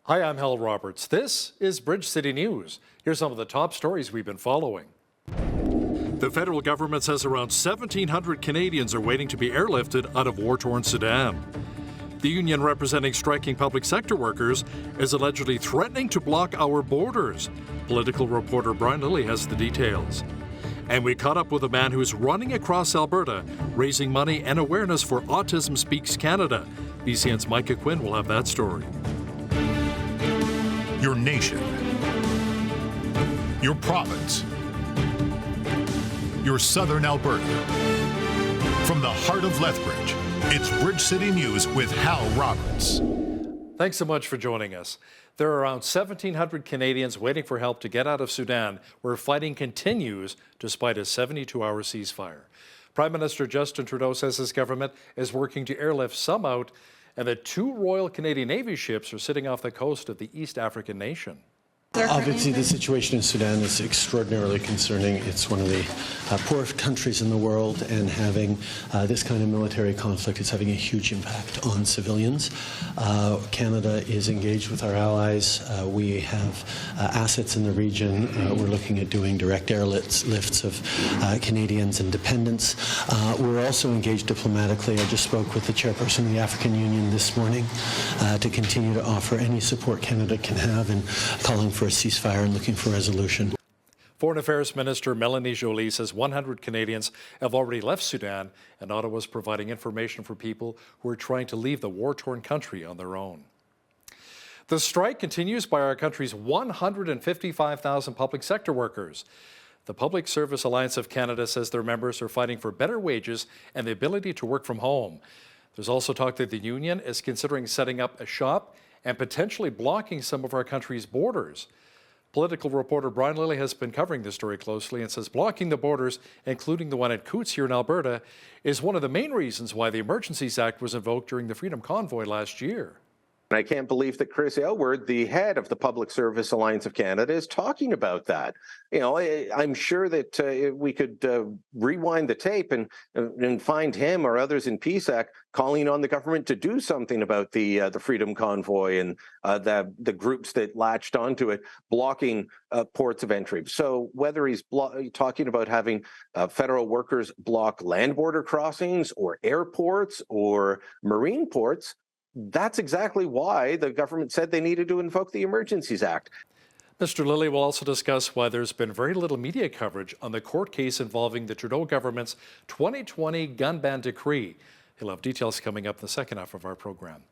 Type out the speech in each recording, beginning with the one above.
Hi, I'm Hal Roberts. This is Bridge City News. Here's some of the top stories we've been following. The federal government says around 1,700 Canadians are waiting to be airlifted out of war-torn Sudan. The union representing striking public sector workers is allegedly threatening to block our borders. Political reporter Brian Lilley has the details. And we caught up with a man who's running across Alberta, raising money and awareness for Autism Speaks Canada. BCN's Micah Quinn will have that story. Your nation, your province, your southern Alberta. From the heart of Lethbridge, it's Bridge City News with Hal Roberts. Thanks so much for joining us. There are around 1,700 Canadians waiting for help to get out of Sudan, where fighting continues despite a 72-hour ceasefire. Prime Minister Justin Trudeau says his government is working to airlift some out, and that 2 Royal Canadian Navy ships are sitting off the coast of the East African nation. Obviously, the situation in Sudan is extraordinarily concerning. It's one of the poorest countries in the world, and having this kind of military conflict is having a huge impact on civilians. Canada is engaged with our allies. We have assets in the region. We're looking at doing direct airlifts of Canadians and dependents. We're also engaged diplomatically. I just spoke with the chairperson of the African Union this morning to continue to offer any support Canada can have in calling for a ceasefire and looking for resolution. Foreign Affairs Minister Melanie Joly says 100 Canadians have already left Sudan, and Ottawa is providing information for people who are trying to leave the war-torn country on their own. The strike continues by our country's 155,000 public sector workers. The Public Service Alliance of Canada says their members are fighting for better wages and the ability to work from home. There's also talk that the union is considering setting up a shop and potentially blocking some of our country's borders. Political reporter Brian Lilley has been covering this story closely and says blocking the borders, including the one at Coutts here in Alberta, is one of the main reasons why the Emergencies Act was invoked during the Freedom Convoy last year. I can't believe that Chris Aylward, the head of the Public Service Alliance of Canada, is talking about that. You know, I'm sure that we could rewind the tape and find him or others in PSAC calling on the government to do something about the Freedom Convoy and the groups that latched onto it, blocking ports of entry. So whether he's talking about having federal workers block land border crossings or airports or marine ports, that's exactly why the government said they needed to invoke the Emergencies Act. Mr. Lilley will also discuss why there's been very little media coverage on the court case involving the Trudeau government's 2020 gun ban decree. He'll have details coming up in the second half of our program.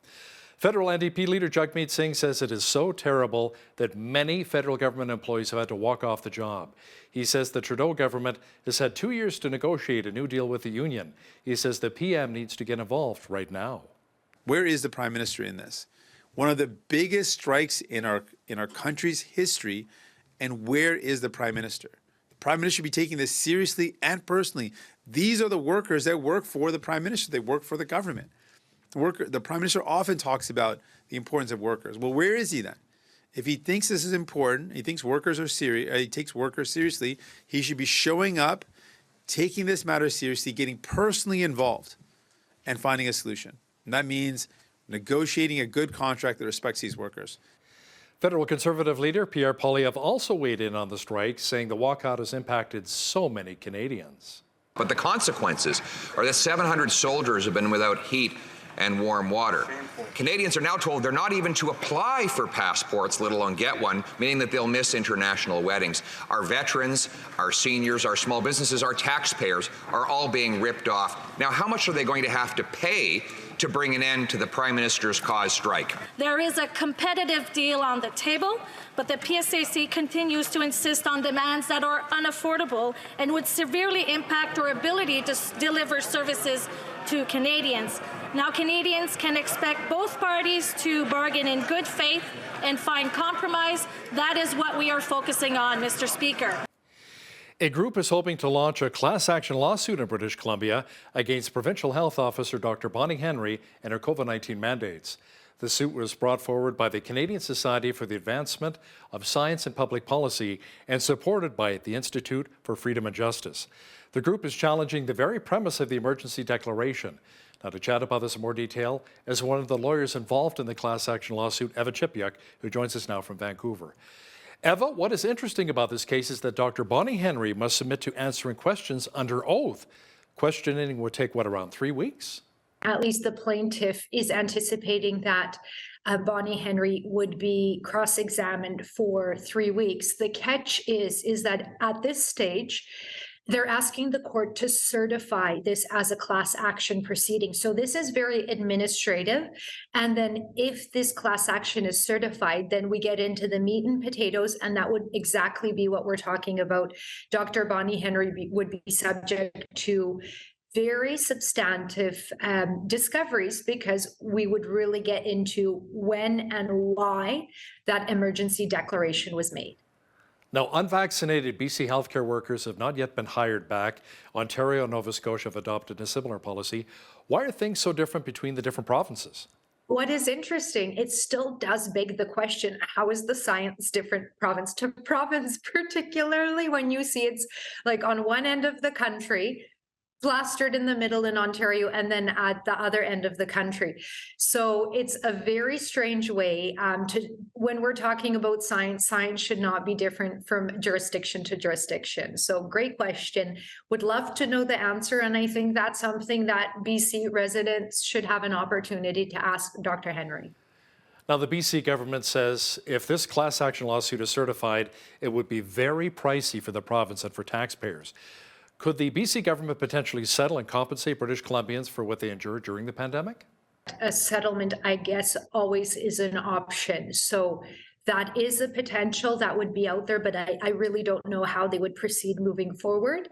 Federal NDP leader Jagmeet Singh says it is so terrible that many federal government employees have had to walk off the job. He says the Trudeau government has had 2 years to negotiate a new deal with the union. He says the PM needs to get involved right now. Where is the Prime Minister in this? One of the biggest strikes in our country's history, and where is the Prime Minister? The Prime Minister should be taking this seriously and personally. These are the workers that work for the Prime Minister. They work for the government. The Prime Minister often talks about the importance of workers. Well, where is he then? If he thinks this is important, he thinks workers are serious, he takes workers seriously, he should be showing up, taking this matter seriously, getting personally involved, and finding a solution. And that means negotiating a good contract that respects these workers. Federal Conservative leader Pierre Poilievre also weighed in on the strike, saying the walkout has impacted so many Canadians. But the consequences are that 700 soldiers have been without heat and warm water. Canadians are now told they're not even to apply for passports, let alone get one, meaning that they'll miss international weddings. Our veterans, our seniors, our small businesses, our taxpayers are all being ripped off. Now, how much are they going to have to pay to bring an end to the Prime Minister's cause strike? There is a competitive deal on the table, but the PSAC continues to insist on demands that are unaffordable and would severely impact our ability to deliver services to Canadians. Now, Canadians can expect both parties to bargain in good faith and find compromise. That is what we are focusing on, Mr. Speaker. A group is hoping to launch a class action lawsuit in British Columbia against Provincial Health Officer Dr. Bonnie Henry and her COVID-19 mandates. The suit was brought forward by the Canadian Society for the Advancement of Science and Public Policy and supported by the Institute for Freedom and Justice. The group is challenging the very premise of the emergency declaration. Now, to chat about this in more detail is one of the lawyers involved in the class action lawsuit, Eva Chipiuk, who joins us now from Vancouver. Eva, what is interesting about this case is that Dr. Bonnie Henry must submit to answering questions under oath. Questioning would take, around 3 weeks? At least the plaintiff is anticipating that Bonnie Henry would be cross-examined for 3 weeks. The catch is that at this stage, they're asking the court to certify this as a class action proceeding. So this is very administrative. And then if this class action is certified, then we get into the meat and potatoes, and that would exactly be what we're talking about. Dr. Bonnie Henry would be subject to very substantive discoveries, because we would really get into when and why that emergency declaration was made. Now, unvaccinated BC healthcare workers have not yet been hired back. Ontario and Nova Scotia have adopted a similar policy. Why are things so different between the different provinces? What is interesting, it still does beg the question, how is the science different province to province, particularly when you see it's like on one end of the country, plastered in the middle in Ontario, and then at the other end of the country. So it's a very strange way when we're talking about science, science should not be different from jurisdiction to jurisdiction. So great question. Would love to know the answer. And I think that's something that BC residents should have an opportunity to ask Dr. Henry. Now, the BC government says if this class action lawsuit is certified, it would be very pricey for the province and for taxpayers. Could the BC government potentially settle and compensate British Columbians for what they endured during the pandemic? A settlement, I guess, always is an option. So that is a potential that would be out there, but I really don't know how they would proceed moving forward.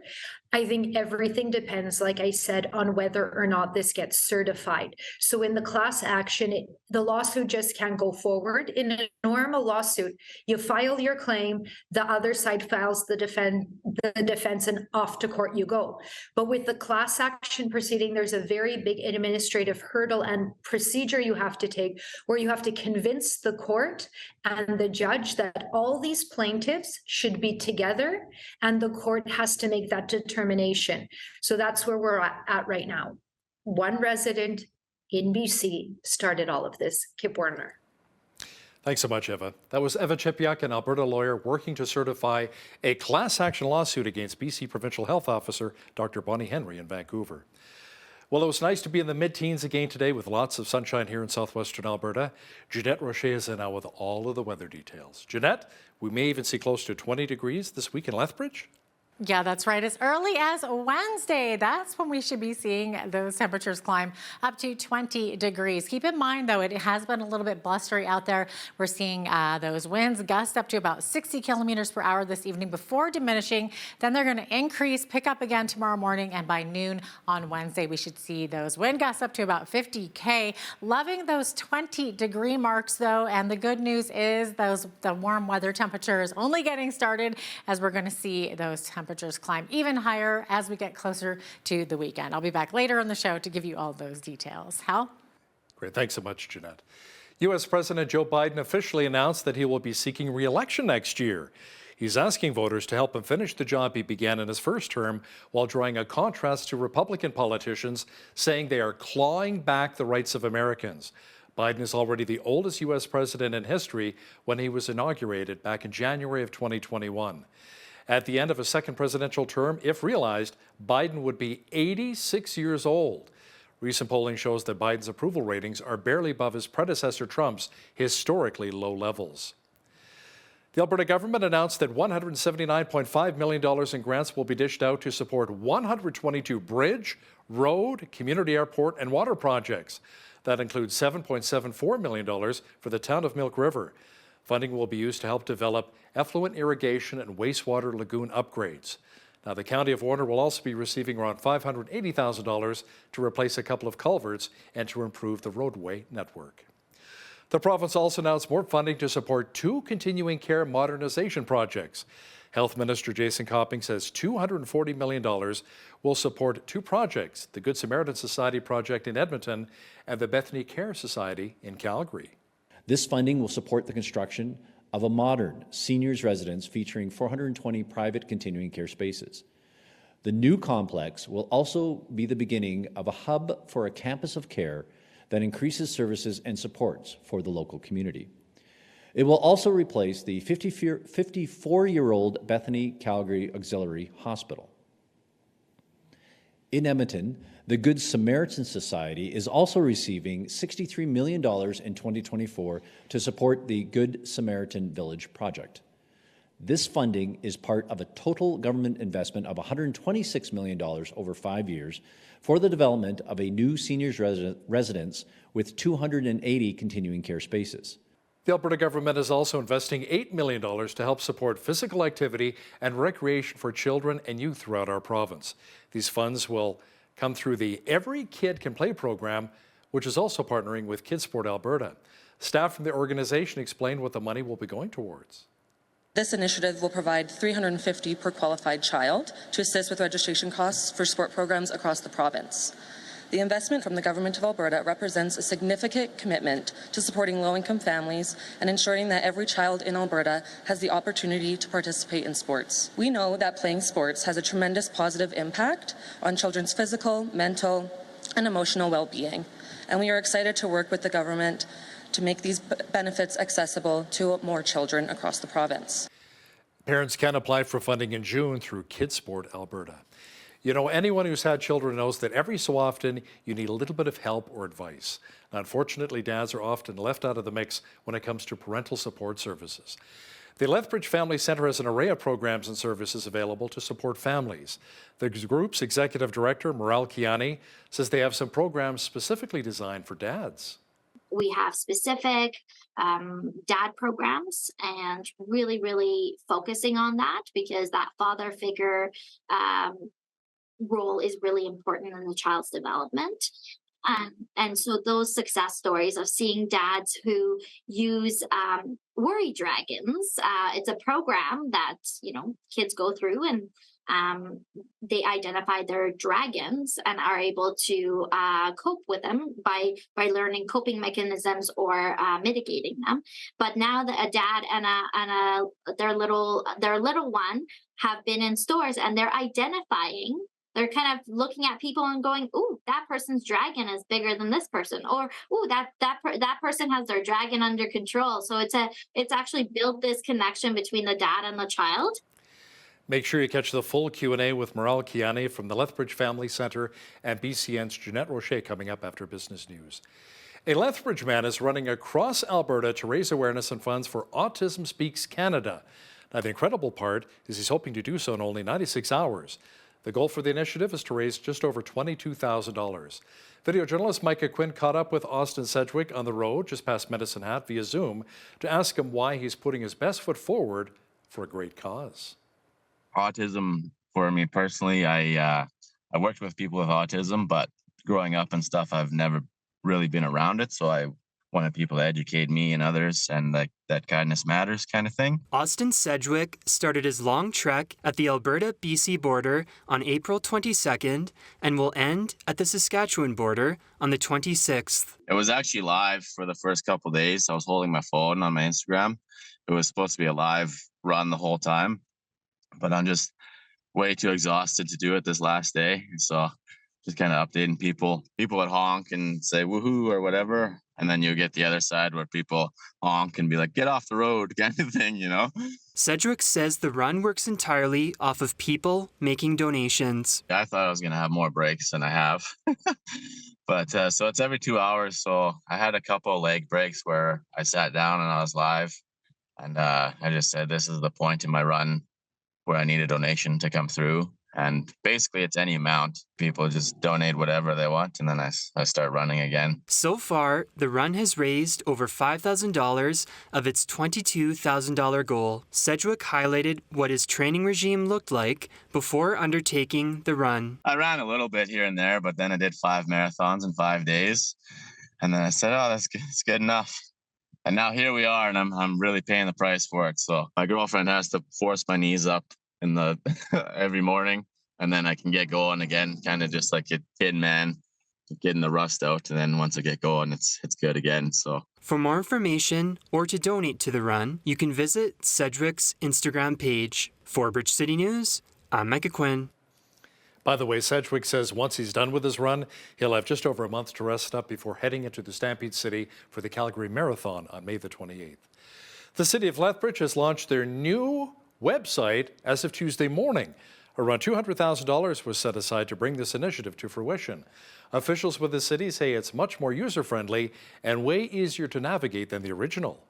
I think everything depends, like I said, on whether or not this gets certified. So in the class action, the lawsuit just can't go forward. In a normal lawsuit, you file your claim, the other side files the defense, and off to court you go. But with the class action proceeding, there's a very big administrative hurdle and procedure you have to take, where you have to convince the court and the judge that all these plaintiffs should be together, and the court has to make that determination. So that's where we're at right now. One resident in BC started all of this, Kip Warner. Thanks so much, Eva. That was Eva Chipiuk, an Alberta lawyer working to certify a class action lawsuit against BC Provincial Health Officer Dr. Bonnie Henry in Vancouver. Well, it was nice to be in the mid-teens again today with lots of sunshine here in southwestern Alberta. Jeanette Rocher is in now with all of the weather details. Jeanette, we may even see close to 20 degrees this week in Lethbridge. Yeah, that's right. As early as Wednesday, that's when we should be seeing those temperatures climb up to 20 degrees. Keep in mind, though, it has been a little bit blustery out there. We're seeing those winds gust up to about 60 kilometers per hour this evening before diminishing. Then they're going to increase, pick up again tomorrow morning, and by noon on Wednesday, we should see those wind gusts up to about 50K. Loving those 20-degree marks, though, and the good news is the warm weather temperature is only getting started, as we're going to see those temperatures climb even higher as we get closer to the weekend. I'll be back later on the show to give you all those details. Hal? Great. Thanks so much, Jeanette. U.S. President Joe Biden officially announced that he will be seeking re-election next year. He's asking voters to help him finish the job he began in his first term, while drawing a contrast to Republican politicians saying they are clawing back the rights of Americans. Biden is already the oldest U.S. president in history when he was inaugurated back in January of 2021. At the end of a second presidential term, if realized, Biden would be 86 years old. Recent polling shows that Biden's approval ratings are barely above his predecessor Trump's historically low levels. The Alberta government announced that $179.5 million in grants will be dished out to support 122 bridge, road, community airport, and water projects. That includes $7.74 million for the town of Milk River. Funding will be used to help develop effluent irrigation and wastewater lagoon upgrades. Now, the County of Warner will also be receiving around $580,000 to replace a couple of culverts and to improve the roadway network. The province also announced more funding to support 2 continuing care modernization projects. Health Minister Jason Copping says $240 million will support 2 projects, the Good Samaritan Society project in Edmonton and the Bethany Care Society in Calgary. This funding will support the construction of a modern seniors residence featuring 420 private continuing care spaces. The new complex will also be the beginning of a hub for a campus of care that increases services and supports for the local community. It will also replace the 54-year-old Bethany Calgary Auxiliary Hospital. In Edmonton, the Good Samaritan Society is also receiving $63 million in 2024 to support the Good Samaritan Village project. This funding is part of a total government investment of $126 million over 5 years for the development of a new seniors residence with 280 continuing care spaces. The Alberta government is also investing $8 million to help support physical activity and recreation for children and youth throughout our province. These funds will come through the Every Kid Can Play program, which is also partnering with Kidsport Alberta. Staff from the organization explained what the money will be going towards. This initiative will provide $350 per qualified child to assist with registration costs for sport programs across the province. The investment from the Government of Alberta represents a significant commitment to supporting low-income families and ensuring that every child in Alberta has the opportunity to participate in sports. We know that playing sports has a tremendous positive impact on children's physical, mental, and emotional well-being, and we are excited to work with the government to make these benefits accessible to more children across the province. Parents can apply for funding in June through Kidsport Alberta. You know, anyone who's had children knows that every so often you need a little bit of help or advice. Now, unfortunately, dads are often left out of the mix when it comes to parental support services. The Lethbridge Family Centre has an array of programs and services available to support families. The group's executive director, Maral Kiani, says they have some programs specifically designed for dads. We have specific dad programs and really focusing on that because that father figure role is really important in the child's development. And so those success stories of seeing dads who use worry dragons, it's a program that, you know, kids go through and they identify their dragons and are able to cope with them by learning coping mechanisms or mitigating them. But now that a dad and their little one have been in stores and they're identifying. They're kind of looking at people and going, "Ooh, that person's dragon is bigger than this person," or "Ooh, that person has their dragon under control." So it's actually built this connection between the dad and the child. Make sure you catch the full Q&A with Maral Kiani from the Lethbridge Family Centre and BCN's Jeanette Rocher coming up after business news. A Lethbridge man is running across Alberta to raise awareness and funds for Autism Speaks Canada. Now, the incredible part is he's hoping to do so in only 96 hours. The goal for the initiative is to raise just over $22,000. Video journalist Micah Quinn caught up with Austin Sedgwick on the road just past Medicine Hat via Zoom to ask him why he's putting his best foot forward for a great cause. Autism, for me personally, I worked with people with autism, but growing up and stuff, I've never really been around it. So I wanted people to educate me and others, and that kindness matters kind of thing. Austin Sedgwick started his long trek at the Alberta-BC border on April 22nd and will end at the Saskatchewan border on the 26th. It was actually live for the first couple of days. I was holding my phone on my Instagram. It was supposed to be a live run the whole time, but I'm just way too exhausted to do it this last day. So just kind of updating people. People would honk and say woohoo or whatever. And then you get the other side where people honk and be like, get off the road kind of thing, you know? Sedgwick says the run works entirely off of people making donations. I thought I was going to have more breaks than I have. But so it's every 2 hours. So I had a couple of leg breaks where I sat down and I was live. And I just said, this is the point in my run where I need a donation to come through. And basically it's any amount. People just donate whatever they want, and then I start running again. So far, the run has raised over $5,000 of its $22,000 goal. Sedgwick highlighted what his training regime looked like before undertaking the run. I ran a little bit here and there, but then I did 5 marathons in 5 days. And then I said, oh, that's good enough. And now here we are, and I'm really paying the price for it. So my girlfriend has to force my knees up in the every morning, and then I can get going again, kind of just like a kid, man, getting the rust out. And then once I get going, it's good again. So for more information or to donate to the run, you can visit Sedgwick's Instagram page. For Bridge City News, I'm Micah Quinn. By the way, Sedgwick says once he's done with his run, he'll have just over a month to rest up before heading into the Stampede City for the Calgary Marathon on May the 28th. The city of Lethbridge has launched their new website as of Tuesday morning. Around $200,000 was set aside to bring this initiative to fruition. Officials with the city say it's much more user-friendly and way easier to navigate than the original.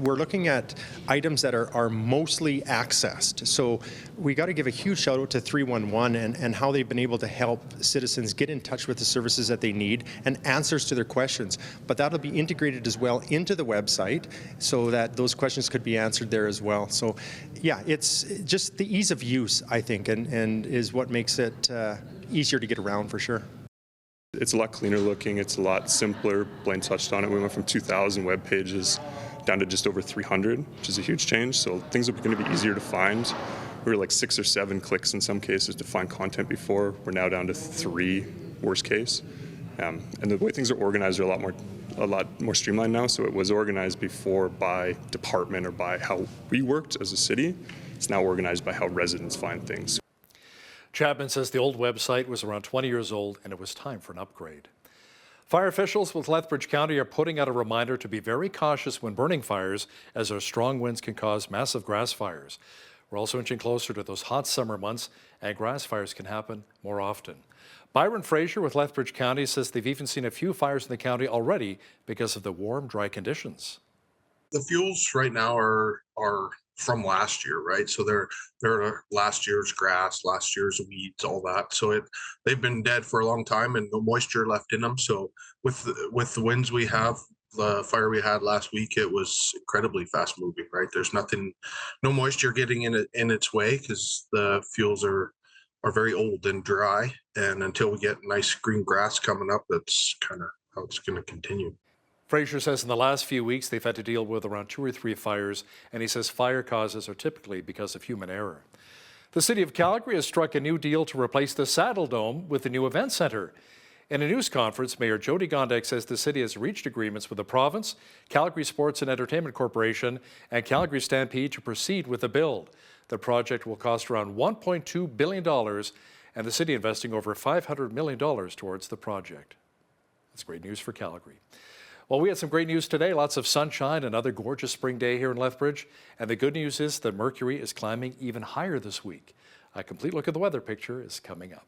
We're looking at items that are mostly accessed. So we got to give a huge shout out to 311 and how they've been able to help citizens get in touch with the services that they need and answers to their questions. But that'll be integrated as well into the website so that those questions could be answered there as well. So yeah, it's just the ease of use, I think, and is what makes it easier to get around for sure. It's a lot cleaner looking. It's a lot simpler. Blaine touched on it. We went from 2,000 web pages down to just over 300, which is a huge change. So things are going to be easier to find. We were like 6 or 7 clicks in some cases to find content before. We're now down to 3, worst case. And the way things are organized are a lot more streamlined now. So it was organized before by department or by how we worked as a city. It's now organized by how residents find things. Chapman says the old website was around 20 years old and it was time for an upgrade. Fire officials with Lethbridge County are putting out a reminder to be very cautious when burning fires, as our strong winds can cause massive grass fires. We're also inching closer to those hot summer months, and grass fires can happen more often. Byron Fraser with Lethbridge County says they've even seen a few fires in the county already because of the warm, dry conditions. The fuels right now are from last year, right? So they're last year's grass, last year's weeds, all that. So they've been dead for a long time and no moisture left in them. So with the winds we have, the fire we had last week, it was incredibly fast moving, right? There's no moisture getting in its way because the fuels are very old and dry. And until we get nice green grass coming up, that's kind of how it's going to continue. Fraser says in the last few weeks they've had to deal with around 2 or 3 fires, and he says fire causes are typically because of human error. The city of Calgary has struck a new deal to replace the Saddle Dome with a new event centre. In a news conference, Mayor Jody Gondek says the city has reached agreements with the province, Calgary Sports and Entertainment Corporation, and Calgary Stampede to proceed with the build. The project will cost around $1.2 billion, and the city investing over $500 million towards the project. That's great news for Calgary. Well, we had some great news today. Lots of sunshine, another gorgeous spring day here in Lethbridge. And the good news is that mercury is climbing even higher this week. A complete look at the weather picture is coming up.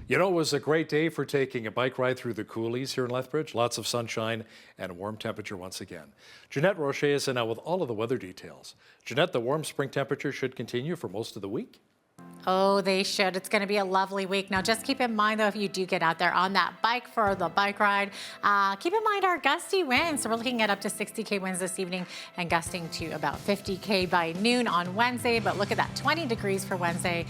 You know, it was a great day for taking a bike ride through the coulees here in Lethbridge. Lots of sunshine and a warm temperature once again. Jeanette Rocher is in now with all of the weather details. Jeanette, the warm spring temperature should continue for most of the week. Oh, they should. It's going to be a lovely week. Now, just keep in mind, though, if you do get out there on that bike for the bike ride, keep in mind our gusty winds. So we're looking at up to 60K winds this evening and gusting to about 50K by noon on Wednesday. But look at that, 20 degrees for Wednesday,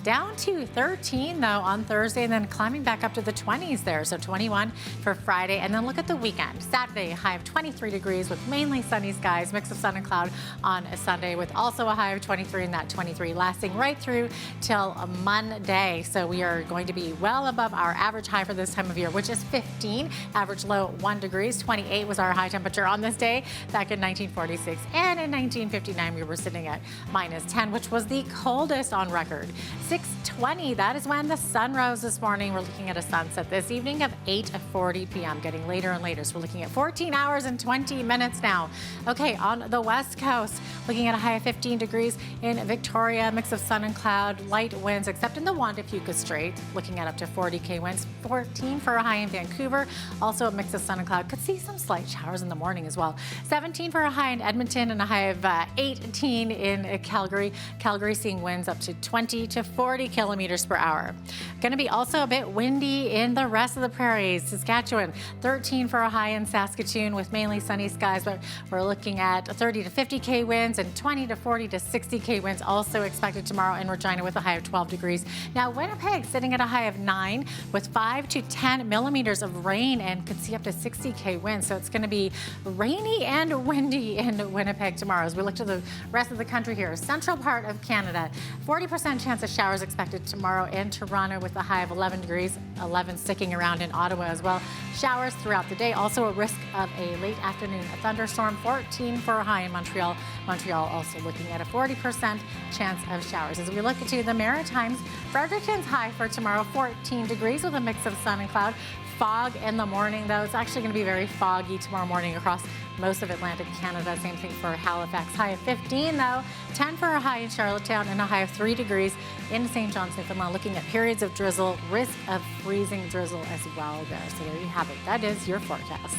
down to 13, though, on Thursday, and then climbing back up to the 20s there. So 21 for Friday. And then look at the weekend. Saturday, high of 23 degrees with mainly sunny skies, mix of sun and cloud on a Sunday with also a high of 23 and that 23 lasting right through till Monday. So we are going to be well above our average high for this time of year, which is 15. Average low 1 degrees. 28 was our high temperature on this day back in 1946. And in 1959, we were sitting at -10, which was the coldest on record. 6:20, that is when the sun rose this morning. We're looking at a sunset this evening of 8:40 p.m., getting later and later. So we're looking at 14 hours and 20 minutes now. Okay, on the west coast, looking at a high of 15 degrees in Victoria, mix of sun and cloud, light winds, except in the Wanda-Fuca Strait, looking at up to 40K winds, 14 for a high in Vancouver. Also a mix of sun and cloud. Could see some slight showers in the morning as well. 17 for a high in Edmonton and a high of 18 in Calgary. Calgary seeing winds up to 20 to 40 kilometers per hour. Going to be also a bit windy in the rest of the prairies. Saskatchewan, 13 for a high in Saskatoon with mainly sunny skies, but we're looking at 30 to 50K winds and 20 to 40 to 60K winds also expected tomorrow in Regina. Regina with a high of 12 degrees. Now, Winnipeg sitting at a high of 9 with 5 to 10 millimeters of rain and could see up to 60K winds. So it's going to be rainy and windy in Winnipeg tomorrow. As we look to the rest of the country here, central part of Canada, 40% chance of showers expected tomorrow in Toronto with a high of 11 degrees, 11 sticking around in Ottawa as well. Showers throughout the day. Also a risk of a late afternoon thunderstorm. 14 for a high in Montreal. Montreal also looking at a 40% chance of showers. As we look to the Maritimes, Fredericton's high for tomorrow, 14 degrees with a mix of sun and cloud. Fog in the morning, though. It's actually going to be very foggy tomorrow morning across most of Atlantic Canada. Same thing for Halifax. High of 15, though. 10 for a high in Charlottetown and a high of 3 degrees in St. John's, Newfoundland. Looking at periods of drizzle, risk of freezing drizzle as well there. So there you have it. That is your forecast.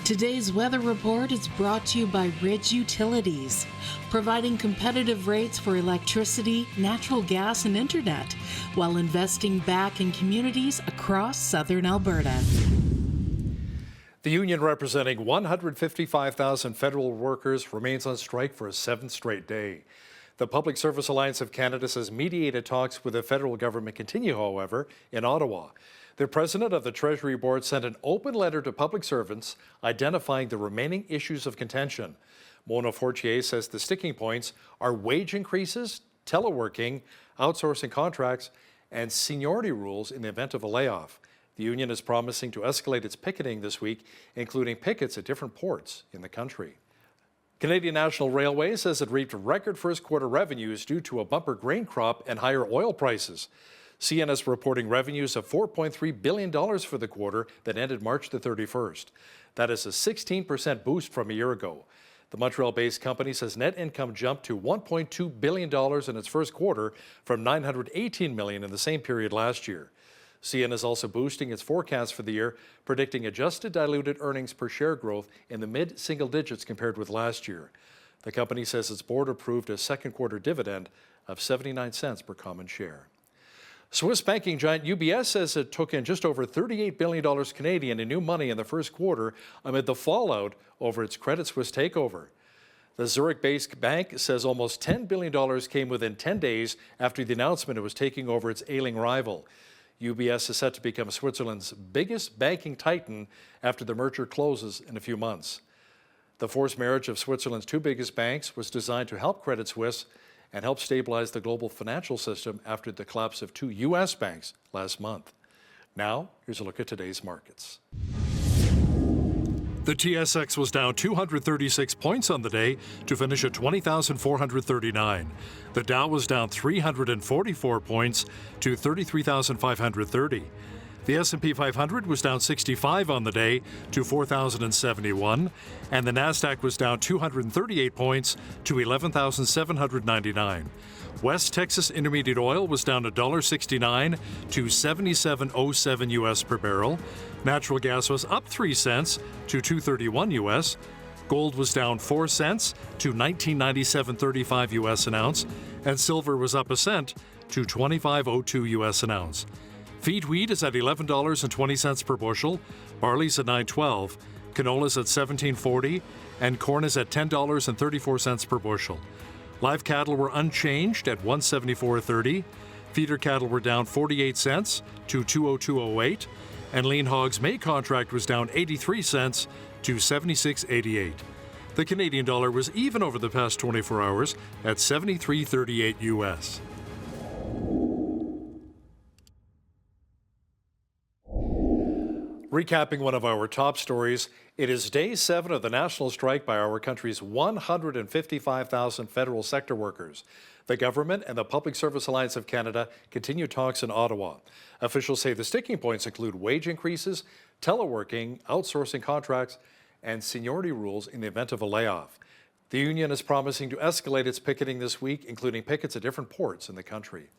Today's weather report is brought to you by Ridge Utilities, providing competitive rates for electricity, natural gas, and internet, while investing back in communities across southern Alberta. The union representing 155,000 federal workers remains on strike for a 7th straight day. The Public Service Alliance of Canada says mediated talks with the federal government continue, however, in Ottawa. The president of the Treasury Board sent an open letter to public servants identifying the remaining issues of contention. Mona Fortier says the sticking points are wage increases, teleworking, outsourcing contracts, and seniority rules in the event of a layoff. The union is promising to escalate its picketing this week, including pickets at different ports in the country. Canadian National Railway says it reaped record first quarter revenues due to a bumper grain crop and higher oil prices. CN is reporting revenues of $4.3 billion for the quarter that ended March the 31st. That is a 16% boost from a year ago. The Montreal-based company says net income jumped to $1.2 billion in its first quarter from $918 million in the same period last year. CN is also boosting its forecast for the year, predicting adjusted diluted earnings per share growth in the mid-single digits compared with last year. The company says its board approved a second quarter dividend of 79 cents per common share. Swiss banking giant UBS says it took in just over $38 billion Canadian in new money in the first quarter amid the fallout over its Credit Suisse takeover. The Zurich-based bank says almost $10 billion came within 10 days after the announcement it was taking over its ailing rival. UBS is set to become Switzerland's biggest banking titan after the merger closes in a few months. The forced marriage of Switzerland's two biggest banks was designed to help Credit Suisse and help stabilize the global financial system after the collapse of two U.S. banks last month. Now, here's a look at today's markets. The TSX was down 236 points on the day to finish at 20,439. The Dow was down 344 points to 33,530. The S&P 500 was down 65 on the day to 4,071, and the Nasdaq was down 238 points to 11,799. West Texas Intermediate Oil was down $1.69 to $77.07 U.S. per barrel. Natural gas was up 3 cents to $2.31 U.S. Gold was down 4 cents to $19.9735 U.S. an ounce, and silver was up a cent to $25.02 U.S. an ounce. Feed wheat is at $11.20 per bushel, barley's at $9.12, canola's at $17.40, and corn is at $10.34 per bushel. Live cattle were unchanged at $174.30. Feeder cattle were down 48 cents to $202.08, and lean hogs May contract was down 83 cents to 76.88. The Canadian dollar was even over the past 24 hours at 73.38 U.S. Recapping one of our top stories, it is day 7 of the national strike by our country's 155,000 federal sector workers. The government and the Public Service Alliance of Canada continue talks in Ottawa. Officials say the sticking points include wage increases, teleworking, outsourcing contracts, and seniority rules in the event of a layoff. The union is promising to escalate its picketing this week, including pickets at different ports in the country.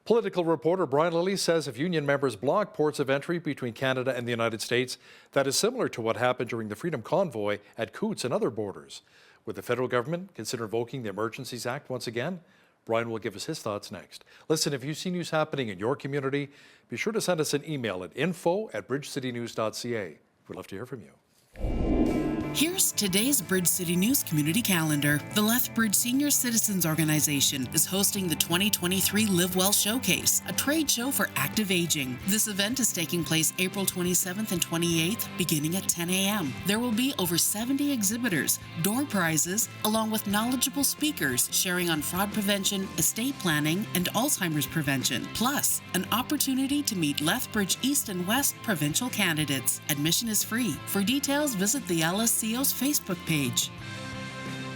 Political reporter Brian Lilley says if union members block ports of entry between Canada and the United States, that is similar to what happened during the Freedom Convoy at Coutts and other borders. Would the federal government consider invoking the Emergencies Act once again? Brian will give us his thoughts next. Listen, if you see news happening in your community, be sure to send us an email at info@bridgecitynews.ca. We'd love to hear from you. Here's today's Bridge City News Community Calendar. The Lethbridge Senior Citizens Organization is hosting the 2023 Live Well Showcase, a trade show for active aging. This event is taking place April 27th and 28th, beginning at 10 a.m. There will be over 70 exhibitors, door prizes, along with knowledgeable speakers sharing on fraud prevention, estate planning, and Alzheimer's prevention, plus an opportunity to meet Lethbridge East and West provincial candidates. Admission is free. For details, visit the LSCO's Facebook page.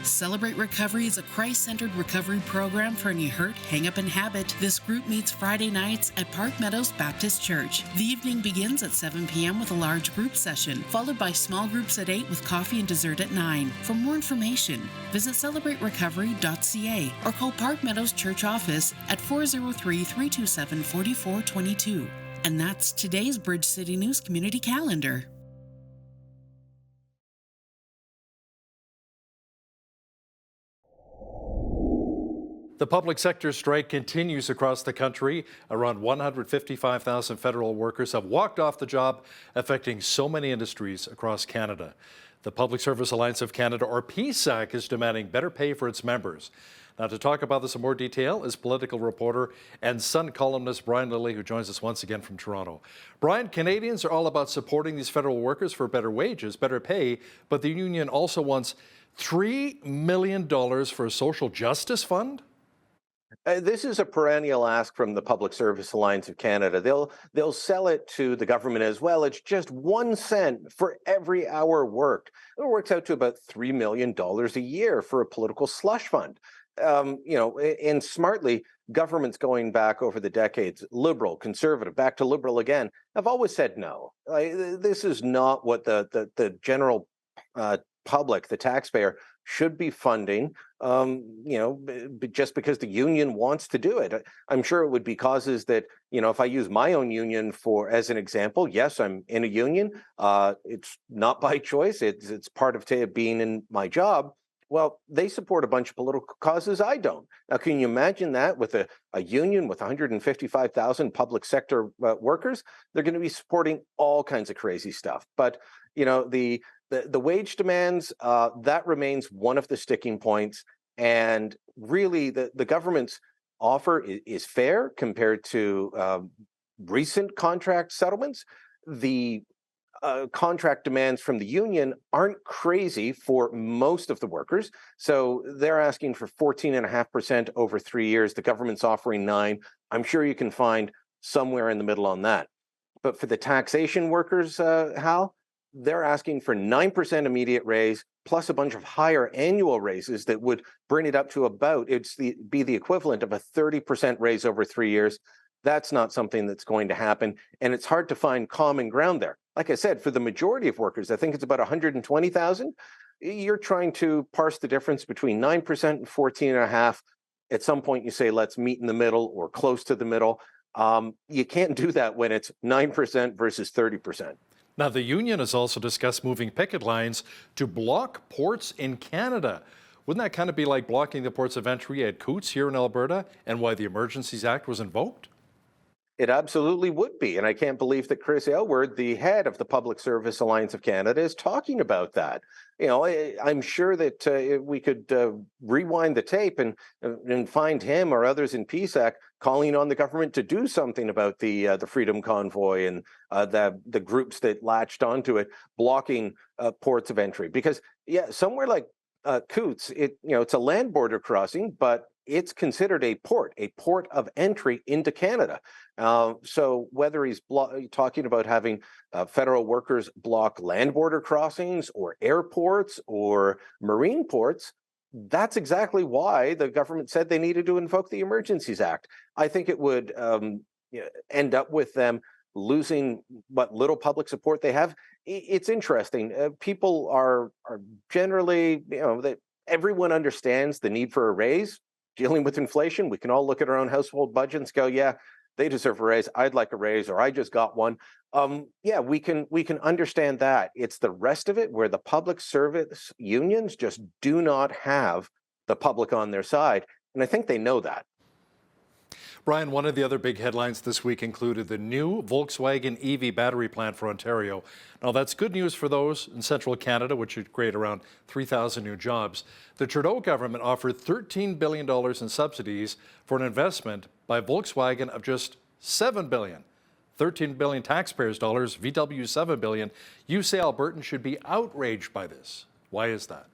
Celebrate Recovery is a Christ-centered recovery program for any hurt, hang-up, and habit. This group meets Friday nights at Park Meadows Baptist Church. The evening begins at 7 p.m. with a large group session, followed by small groups at 8 with coffee and dessert at 9. For more information, visit celebraterecovery.ca or call Park Meadows Church office at 403-327-4422. And that's today's Bridge City News Community Calendar. The public sector strike continues across the country. Around 155,000 federal workers have walked off the job, affecting so many industries across Canada. The Public Service Alliance of Canada, or PSAC, is demanding better pay for its members. Now, to talk about this in more detail is political reporter and Sun columnist Brian Lilley, who joins us once again from Toronto. Brian, Canadians are all about supporting these federal workers for better wages, better pay, but the union also wants $3 million for a social justice fund? This is a perennial ask from the Public Service Alliance of Canada. They'll sell it to the government as well. It's just 1 cent for every hour worked. It works out to about $3 million a year for a political slush fund. And smartly, governments going back over the decades, liberal, conservative, back to liberal again, have always said no. This is not what the general public, the taxpayer, should be funding, just because the union wants to do it. I'm sure it would be causes that, if I use my own union as an example, yes, I'm in a union. It's not by choice. It's part of being in my job. Well, they support a bunch of political causes I don't. Now, can you imagine that with a union with 155,000 public sector workers? They're going to be supporting all kinds of crazy stuff. But, the wage demands, that remains one of the sticking points. And really, the government's offer is fair compared to recent contract settlements. The contract demands from the union aren't crazy for most of the workers. So they're asking for 14.5% over 3 years. The government's offering 9%. I'm sure you can find somewhere in the middle on that. But for the taxation workers, Hal, they're asking for 9% immediate raise plus a bunch of higher annual raises that would bring it up to about, be the equivalent of a 30% raise over 3 years. That's not something that's going to happen. And it's hard to find common ground there. Like I said, for the majority of workers, I think it's about 120,000. You're trying to parse the difference between 9% and 14.5%. At some point, you say, let's meet in the middle or close to the middle. You can't do that when it's 9% versus 30%. Now, the union has also discussed moving picket lines to block ports in Canada. Wouldn't that kind of be like blocking the ports of entry at Coutts here in Alberta, and why the Emergencies Act was invoked? It absolutely would be. And I can't believe that Chris Aylward, the head of the Public Service Alliance of Canada, is talking about that. I'm sure that we could rewind the tape and find him or others in PSAC calling on the government to do something about the Freedom Convoy and the groups that latched onto it, blocking ports of entry. Because, somewhere like Coutts, it's a land border crossing, but it's considered a port of entry into Canada. So whether he's talking about having federal workers block land border crossings or airports or marine ports, that's exactly why the government said they needed to invoke the Emergencies Act. I think it would end up with them losing what little public support they have. It's interesting. People are generally, everyone understands the need for a raise. Dealing with inflation, we can all look at our own household budgets and go, yeah, they deserve a raise. I'd like a raise, or I just got one. We can understand that. It's the rest of it where the public service unions just do not have the public on their side. And I think they know that. Brian, one of the other big headlines this week included the new Volkswagen EV battery plant for Ontario. Now, that's good news for those in central Canada, which would create around 3,000 new jobs. The Trudeau government offered $13 billion in subsidies for an investment by Volkswagen of just $7 billion. 13 billion taxpayers' dollars, VW $7 billion. You say Albertans should be outraged by this. Why is that?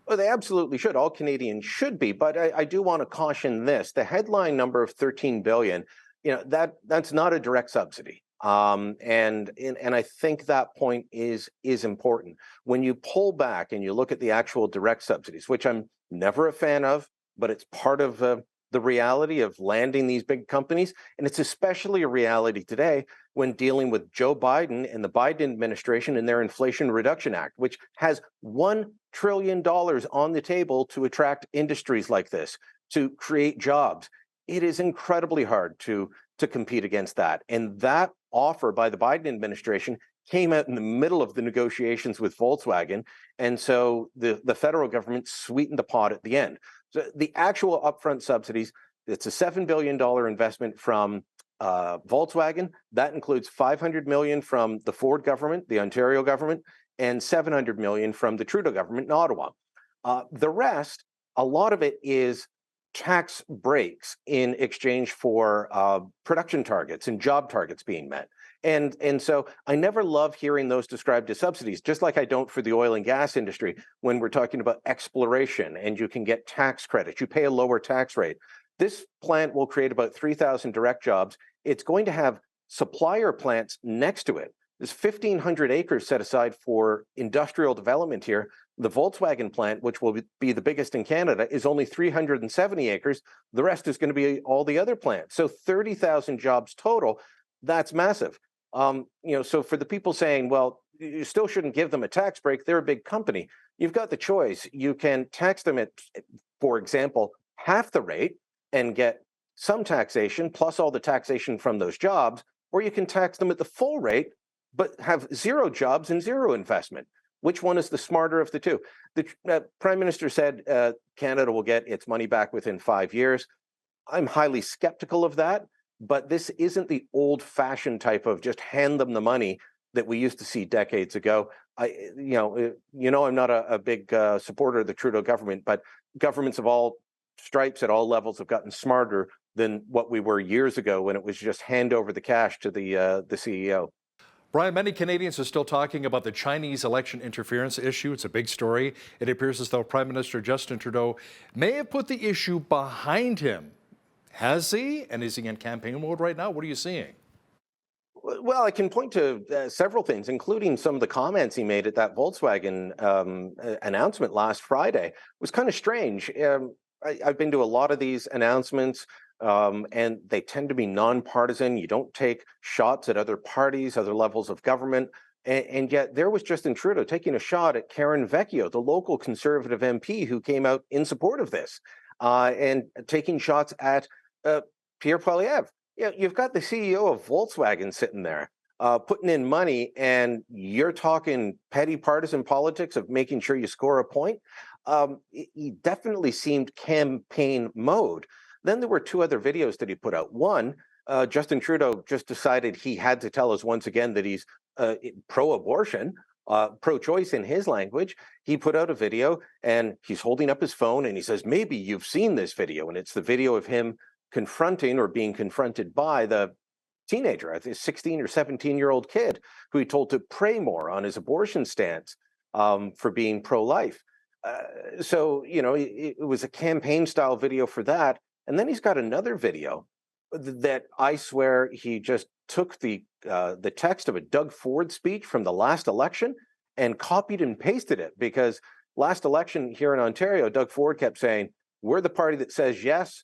Well, they absolutely should. All Canadians should be. But I do want to caution this. The headline number of $13 billion, that's not a direct subsidy. And I think that point is important. When you pull back and you look at the actual direct subsidies, which I'm never a fan of, but it's part of the reality of landing these big companies. And it's especially a reality today when dealing with Joe Biden and the Biden administration and their Inflation Reduction Act, which has $1 trillion on the table to attract industries like this, to create jobs. It is incredibly hard to compete against that. And that offer by the Biden administration came out in the middle of the negotiations with Volkswagen. And so the federal government sweetened the pot at the end. So the actual upfront subsidies, it's a $7 billion investment from Volkswagen. That includes $500 million from the Ford government, the Ontario government, and $700 million from the Trudeau government in Ottawa. The rest, a lot of it is tax breaks in exchange for production targets and job targets being met. And so I never love hearing those described as subsidies, just like I don't for the oil and gas industry when we're talking about exploration and you can get tax credits. You pay a lower tax rate. This plant will create about 3,000 direct jobs. It's going to have supplier plants next to it. There's 1,500 acres set aside for industrial development here. The Volkswagen plant, which will be the biggest in Canada, is only 370 acres. The rest is going to be all the other plants. So 30,000 jobs total. That's massive. So for the people saying, well, you still shouldn't give them a tax break, they're a big company. You've got the choice. You can tax them at, for example, half the rate and get some taxation plus all the taxation from those jobs, or you can tax them at the full rate, but have zero jobs and zero investment. Which one is the smarter of the two? The Prime Minister said Canada will get its money back within 5 years. I'm highly skeptical of that. But this isn't the old-fashioned type of just hand them the money that we used to see decades ago. I'm not a big supporter of the Trudeau government, but governments of all stripes at all levels have gotten smarter than what we were years ago when it was just hand over the cash to the CEO. Brian, many Canadians are still talking about the Chinese election interference issue. It's a big story. It appears as though Prime Minister Justin Trudeau may have put the issue behind him. Has he? And is he in campaign mode right now? What are you seeing? Well, I can point to several things, including some of the comments he made at that Volkswagen announcement last Friday. It was kind of strange. I've been to a lot of these announcements, and they tend to be nonpartisan. You don't take shots at other parties, other levels of government. And yet there was Justin Trudeau taking a shot at Karen Vecchio, the local Conservative MP who came out in support of this, and taking shots at Pierre Poilievre. You've got the CEO of Volkswagen sitting there putting in money, and you're talking petty partisan politics of making sure you score a point. He definitely seemed campaign mode. Then there were two other videos that he put out. One, Justin Trudeau just decided he had to tell us once again that he's pro-abortion, pro-choice in his language. He put out a video and he's holding up his phone and he says, maybe you've seen this video. And it's the video of him confronting or being confronted by the teenager, a 16 or 17-year-old kid who he told to pray more on his abortion stance for being pro-life. It was a campaign style video for that. And then he's got another video that I swear he just took the text of a Doug Ford speech from the last election and copied and pasted it, because last election here in Ontario, Doug Ford kept saying, we're the party that says yes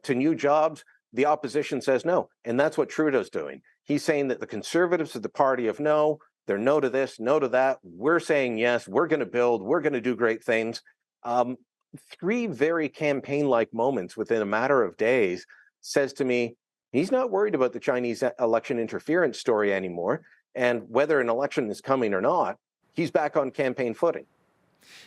to new jobs. The opposition says no. And that's what Trudeau's doing. He's saying that the Conservatives are the party of no. They're no to this, no to that. We're saying yes. We're going to build. We're going to do great things. Three very campaign-like moments within a matter of days says to me, he's not worried about the Chinese election interference story anymore. And whether an election is coming or not, he's back on campaign footing.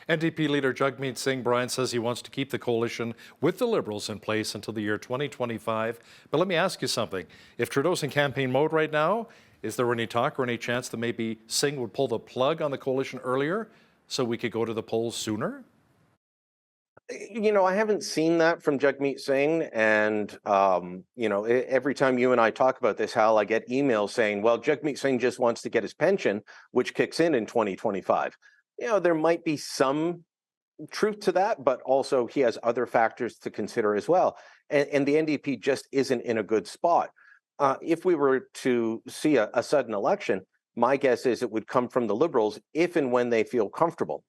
NDP leader Jagmeet Singh, Brian, says he wants to keep the coalition with the Liberals in place until the year 2025. But let me ask you something. If Trudeau's in campaign mode right now, is there any talk or any chance that maybe Singh would pull the plug on the coalition earlier so we could go to the polls sooner? You know, I haven't seen that from Jagmeet Singh. And, you know, every time you and I talk about this, Hal, I get emails saying, well, Jagmeet Singh just wants to get his pension, which kicks in 2025. You know, there might be some truth to that, but also he has other factors to consider as well. And the NDP just isn't in a good spot. If we were to see a sudden election, my guess is it would come from the Liberals if and when they feel comfortable.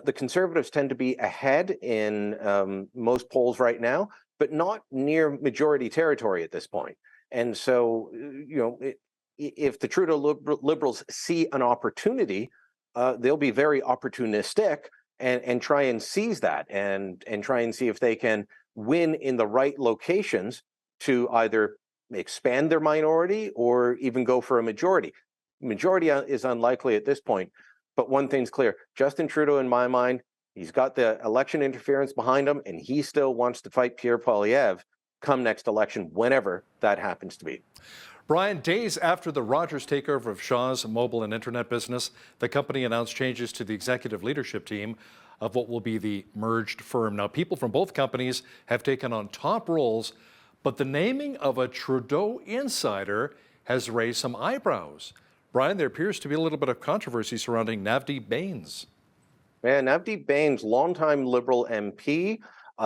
The Conservatives tend to be ahead in most polls right now, but not near majority territory at this point. And so, you know, if the Trudeau Liberals see an opportunity, they'll be very opportunistic and try and seize that and try and see if they can win in the right locations to either expand their minority or even go for a majority. Majority is unlikely at this point. But one thing's clear, Justin Trudeau, in my mind, he's got the election interference behind him, and he still wants to fight Pierre Poilievre come next election, whenever that happens to be. Brian, days after the Rogers takeover of Shaw's mobile and internet business, the company announced changes to the executive leadership team of what will be the merged firm. Now, people from both companies have taken on top roles, but the naming of a Trudeau insider has raised some eyebrows. Brian, there appears to be a little bit of controversy surrounding Navdeep Bains. Man, Navdeep Bains, longtime Liberal MP,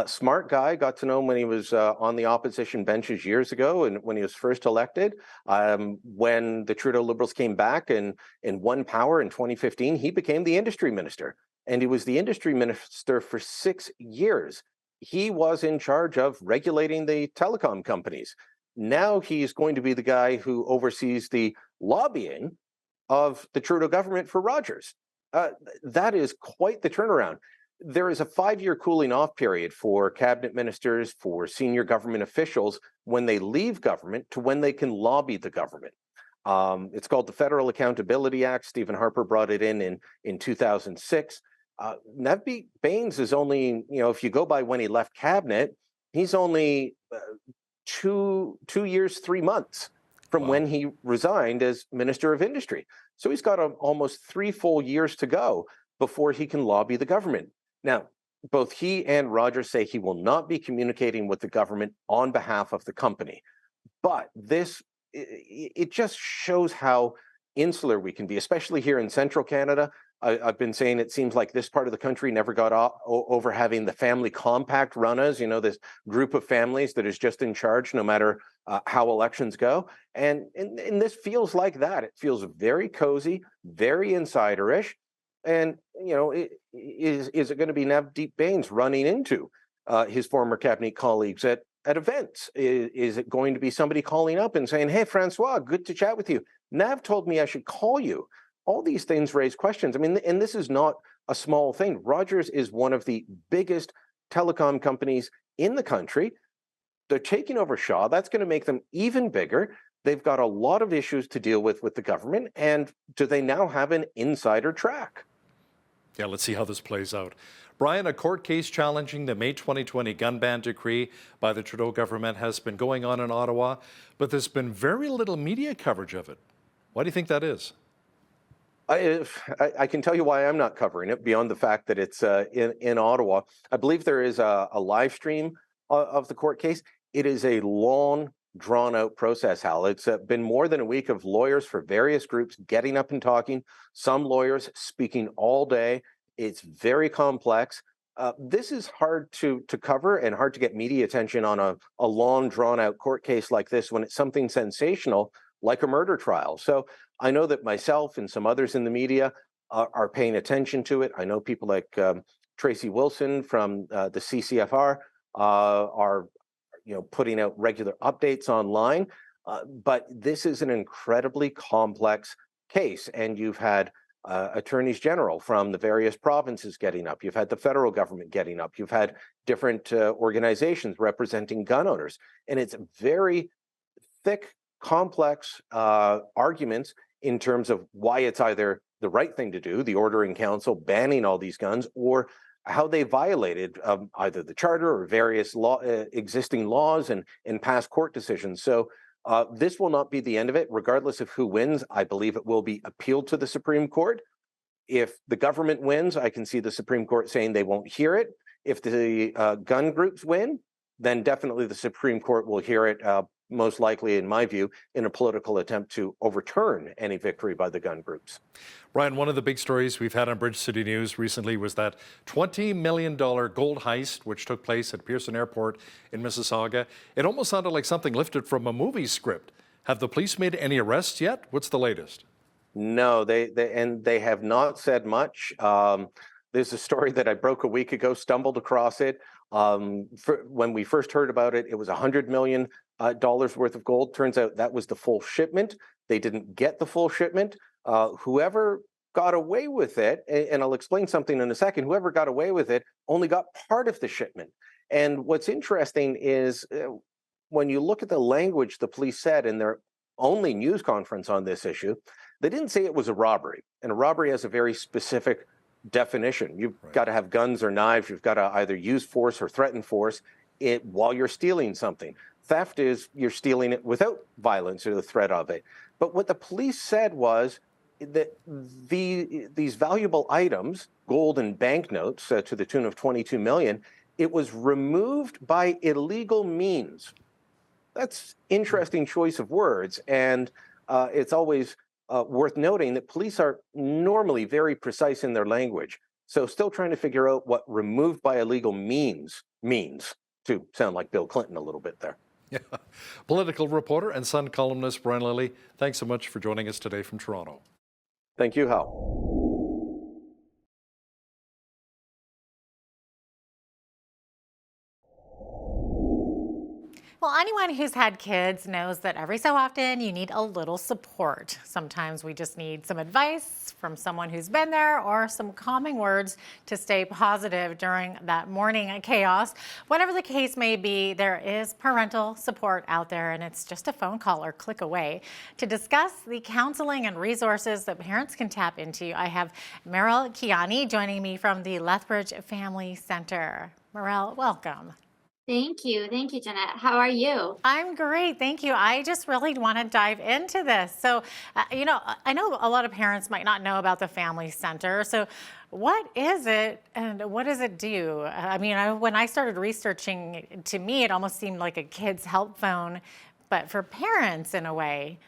smart guy, got to know him when he was on the opposition benches years ago and when he was first elected. When the Trudeau Liberals came back and won power in 2015, he became the industry minister. And he was the industry minister for 6 years. He was in charge of regulating the telecom companies. Now he's going to be the guy who oversees the lobbying of the Trudeau government for Rogers. That is quite the turnaround. There is a 5-year cooling off period for cabinet ministers, for senior government officials when they leave government to when they can lobby the government. It's called the Federal Accountability Act. Stephen Harper brought it in 2006. Navdeep Bains is only, you know, if you go by when he left cabinet, he's only 2 years, 3 months from when he resigned as Minister of Industry. So he's got almost 3 full years to go before he can lobby the government. Now, both he and Rogers say he will not be communicating with the government on behalf of the company. But this, it just shows how insular we can be, especially here in central Canada. I've been saying it seems like this part of the country never got over having the family compact run as, you know, this group of families that is just in charge no matter how elections go. And this feels like that. It feels very cozy, very insiderish. And, you know, is it going to be Navdeep Bains running into his former cabinet colleagues at events? Is it going to be somebody calling up and saying, hey, Francois, good to chat with you. Nav told me I should call you. All these things raise questions. I mean, and this is not a small thing. Rogers is one of the biggest telecom companies in the country. They're taking over Shaw. That's going to make them even bigger. They've got a lot of issues to deal with the government. And do they now have an insider track? Yeah, let's see how this plays out. Brian, a court case challenging the May 2020 gun ban decree by the Trudeau government has been going on in Ottawa, but there's been very little media coverage of it. Why do you think that is? I can tell you why I'm not covering it beyond the fact that it's in Ottawa. I believe there is a live stream of the court case. It is a long, drawn-out process, Hal. It's been more than a week of lawyers for various groups getting up and talking, some lawyers speaking all day. It's very complex. This is hard to cover and hard to get media attention on a long, drawn-out court case like this when it's something sensational like a murder trial. So I know that myself and some others in the media are paying attention to it. I know people like Tracy Wilson from the CCFR are putting out regular updates online. But this is an incredibly complex case, and you've had attorneys general from the various provinces getting up. You've had the federal government getting up. You've had different organizations representing gun owners, and it's very thick, complex arguments in terms of why it's either the right thing to do, the Order in Council banning all these guns, or how they violated either the charter or various existing laws and past court decisions. So this will not be the end of it, regardless of who wins. I believe it will be appealed to the Supreme Court. If the government wins, I can see the Supreme Court saying they won't hear it. If the gun groups win, then definitely the Supreme Court will hear it, most likely, in my view, in a political attempt to overturn any victory by the gun groups. Brian, one of the big stories we've had on Bridge City News recently was that $20 million gold heist, which took place at Pearson Airport in Mississauga. It almost sounded like something lifted from a movie script. Have the police made any arrests yet? What's the latest? No, they have not said much. There's a story that I broke a week ago, stumbled across it. When we first heard about it, it was $100 million worth of gold. Turns out that was the full shipment. They didn't get the full shipment. Whoever got away with it, and I'll explain something in a second, whoever got away with it only got part of the shipment. And what's interesting is when you look at the language the police said in their only news conference on this issue, they didn't say it was a robbery. And a robbery has a very specific definition. You've got to have guns or knives. You've got to either use force or threaten force while you're stealing something. Theft is you're stealing it without violence or the threat of it. But what the police said was that these valuable items, gold and banknotes to the tune of $22 million, it was removed by illegal means. That's interesting choice of words, and it's always worth noting that police are normally very precise in their language. So still trying to figure out what removed by illegal means, to sound like Bill Clinton a little bit there. Yeah. Political reporter and Sun columnist Brian Lilley, thanks so much for joining us today from Toronto. Thank you, Hal. Well, anyone who's had kids knows that every so often you need a little support. Sometimes we just need some advice from someone who's been there or some calming words to stay positive during that morning chaos. Whatever the case may be, there is parental support out there, and it's just a phone call or click away. To discuss the counseling and resources that parents can tap into, I have Meryl Kiani joining me from the Lethbridge Family Center. Meryl, welcome. Thank you, Jeanette. How are you? I'm great, thank you. I just really want to dive into this. So, I know a lot of parents might not know about the Family Center. So what is it and what does it do? I mean, when I started researching, to me, it almost seemed like a kid's help phone, but for parents in a way.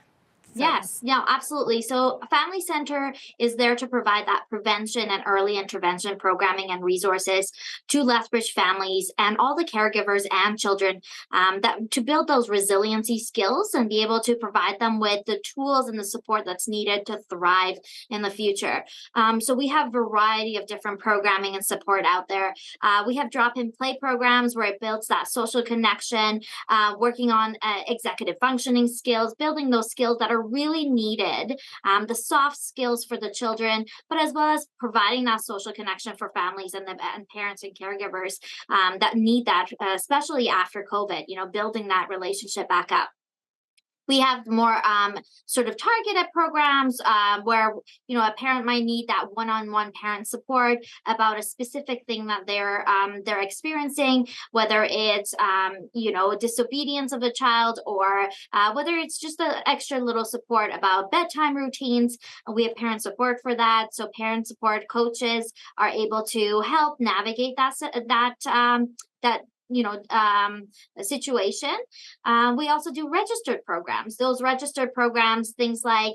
Yes, yeah, absolutely. So Family Center is there to provide that prevention and early intervention programming and resources to Lethbridge families and all the caregivers and children that to build those resiliency skills and be able to provide them with the tools and the support that's needed to thrive in the future. So we have a variety of different programming and support out there. We have drop-in play programs where it builds that social connection, working on executive functioning skills, building those skills that are really needed, the soft skills for the children, but as well as providing that social connection for families and parents and caregivers that need that, especially after COVID, building that relationship back up. We have more sort of targeted programs where, a parent might need that one-on-one parent support about a specific thing that they're experiencing, whether it's, disobedience of a child or whether it's just an extra little support about bedtime routines. We have parent support for that. So parent support coaches are able to help navigate that situation. We also do registered programs. Those registered programs, things like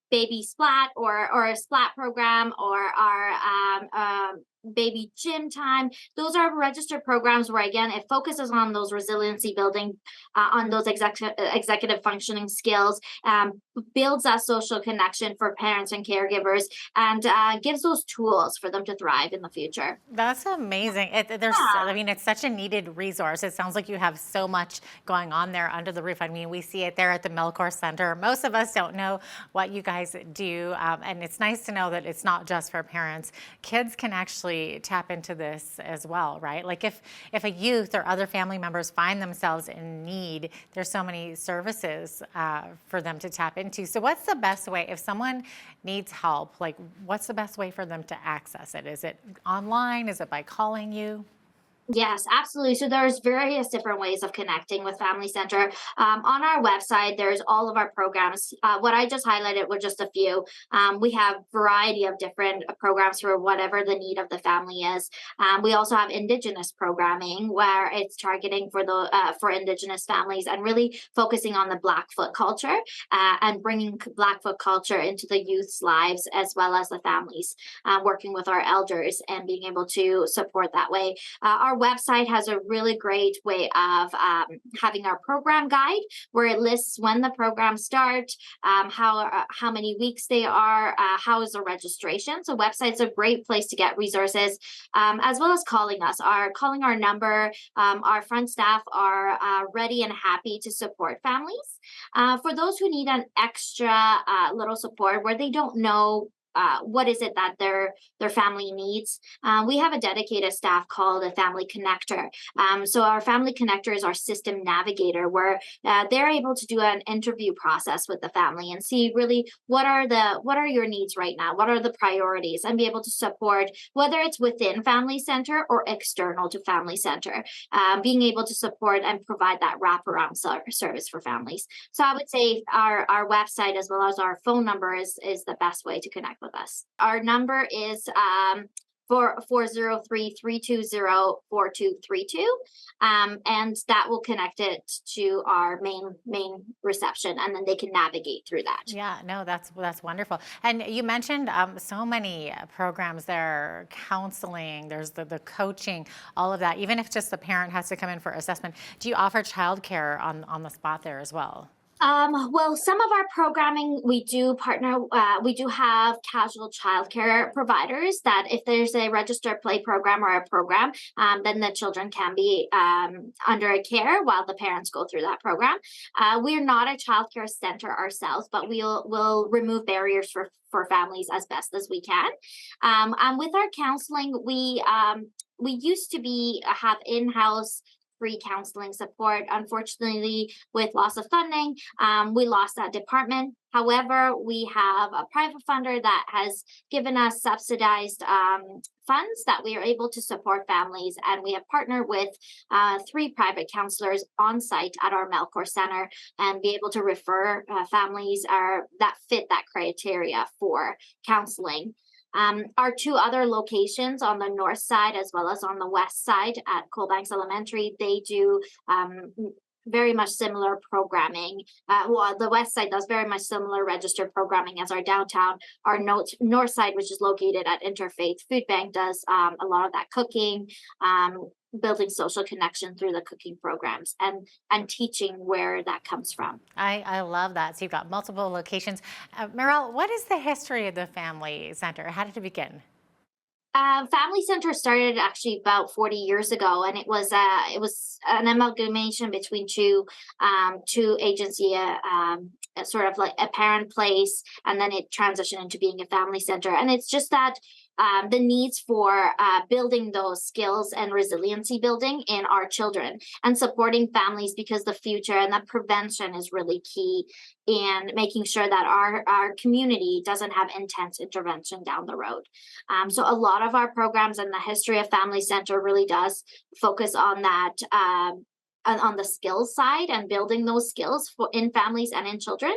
Baby Splat or a Splat program or our Baby Gym Time. Those are registered programs where, again, it focuses on those resiliency building, on those executive functioning skills, builds that social connection for parents and caregivers, and gives those tools for them to thrive in the future. That's amazing. It's such a needed resource. It sounds like you have so much going on there under the roof. I mean, we see it there at the Melcor Center. Most of us don't know what you guys do, and it's nice to know that it's not just for parents. Kids can actually really tap into this as well, right? Like if a youth or other family members find themselves in need, there's so many services for them to tap into. So what's the best way, if someone needs help, like what's the best way for them to access it? Is it online? Is it by calling you? Yes, absolutely. So there's various different ways of connecting with Family Center. On our website, there's all of our programs. What I just highlighted were just a few. We have variety of different programs for whatever the need of the family is. We also have Indigenous programming where it's targeting for Indigenous families and really focusing on the Blackfoot culture and bringing Blackfoot culture into the youth's lives as well as the families, working with our elders and being able to support that way. Our website has a really great way of having our program guide where it lists when the programs start, how many weeks they are, how is the registration. So website's a great place to get resources, as well as calling us. Calling our number, our front staff are ready and happy to support families. For those who need an extra little support where they don't know what is it that their family needs. We have a dedicated staff called a family connector. So our family connector is our system navigator where they're able to do an interview process with the family and see really what are your needs right now, what are the priorities, and be able to support whether it's within Family Center or external to Family Center, being able to support and provide that wraparound service for families. So I would say our website as well as our phone number is the best way to connect with us. Our number is 403-320-4232, and that will connect it to our main reception, and then they can navigate through that. Yeah, no, that's wonderful. And you mentioned so many programs there, counseling, there's the coaching, all of that. Even if just the parent has to come in for assessment, do you offer childcare on the spot there as well? Well, some of our programming, we do partner, we do have casual childcare providers that if there's a registered play program or a program, then the children can be under a care while the parents go through that program. We're not a childcare center ourselves, but we'll remove barriers for families as best as we can. And with our counseling, we used to have in-house free counseling support. Unfortunately, with loss of funding, we lost that department. However, we have a private funder that has given us subsidized funds that we are able to support families, and we have partnered with 3 private counselors on site at our Melcor Center and be able to refer families that fit that criteria for counseling. Our 2 other locations on the north side as well as on the west side at Coalbanks Elementary, they do very much similar programming. The west side does very much similar registered programming as our downtown. Our north side, which is located at Interfaith Food Bank, does a lot of that cooking, building social connection through the cooking programs and teaching where that comes from. I love that. So you've got multiple locations. Merrill, what is the history of the Family Center? How did it begin? Family Center started actually about 40 years ago, and it was an amalgamation between two agency, sort of like a parent place, and then it transitioned into being a family center. And it's just that the needs for building those skills and resiliency building in our children and supporting families, because the future and that prevention is really key in making sure that our community doesn't have intense intervention down the road. So a lot of our programs and the history of Family Center really does focus on that, on the skills side and building those skills in families and in children.